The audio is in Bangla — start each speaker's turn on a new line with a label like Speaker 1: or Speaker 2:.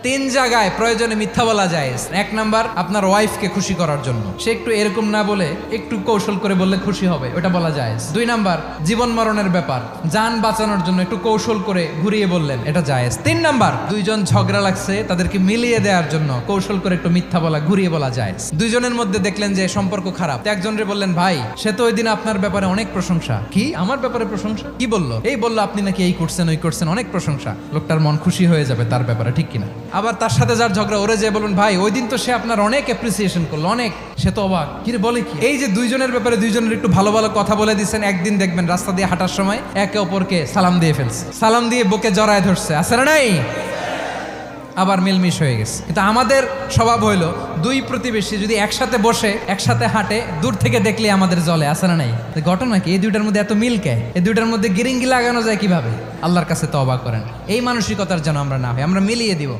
Speaker 1: তিন জায়গায় প্রয়োজনে মিথ্যা বলা যায়। এক নাম্বার, আপনার ওয়াইফকে খুশি করার জন্য, সে একটু এরকম না বলে একটু কৌশল করে বললে খুশি হবে, ওটা বলা যায়। দুই নাম্বার, জীবন মরণের ব্যাপার, যান বাঁচানোর জন্য একটু কৌশল করে ঘুরিয়ে বললেন, এটা জায়েজ। তিন নাম্বার, দুইজন ঝগড়া লাগছে তাদেরকে মিলিয়ে দেওয়ার জন্য কৌশল করে একটু মিথ্যা বলা, ঘুরিয়ে বলা যায়। দুইজনের মধ্যে দেখলেন যে সম্পর্ক খারাপ, একজনরে বললেন, ভাই সে তো ওই দিন আপনার ব্যাপারে অনেক প্রশংসা। কি আমার ব্যাপারে প্রশংসা? কি বললো? এই বললো আপনি নাকি এই করছেন ওই করছেন, অনেক প্রশংসা। লোকটার মন খুশি হয়ে যাবে তার ব্যাপারে, ঠিক কিনা? আবার তার সাথে যার ঝগড়া, ওরে যে বলুন, ভাই ওই দিন তো সে আপনার অনেক অ্যাপ্রিসিয়েশন করলো, অনেক। সে তো অবাক, কি রে বলে কি? এই যে দুইজনের ব্যাপারে দুইজনের একটু ভালো ভালো কথা বলে দিচ্ছেন, একদিন দেখবেন রাস্তা দিয়ে হাঁটার সময় একে অপরকে সালাম দিয়ে ফেলছে, সালাম দিয়ে বুকে জড়ায় ধরছে, আছে না নাই? আবার মিলমিশ হয়ে গেছে। কিন্তু আমাদের স্বভাব হইলো, দুই প্রতিবেশী যদি একসাথে বসে একসাথে হাঁটে, দূর থেকে দেখলে আমাদের জলে, আছে না নাই? ঘটনা কি? এই দুইটার মধ্যে এত মিল কে? এই দুইটার মধ্যে গিরিঙ্গি লাগানো যায় কিভাবে? আল্লাহর কাছে তওবা করেন, এই মানসিকতার যেন আমরা না হয়, আমরা মিলিয়ে দিব।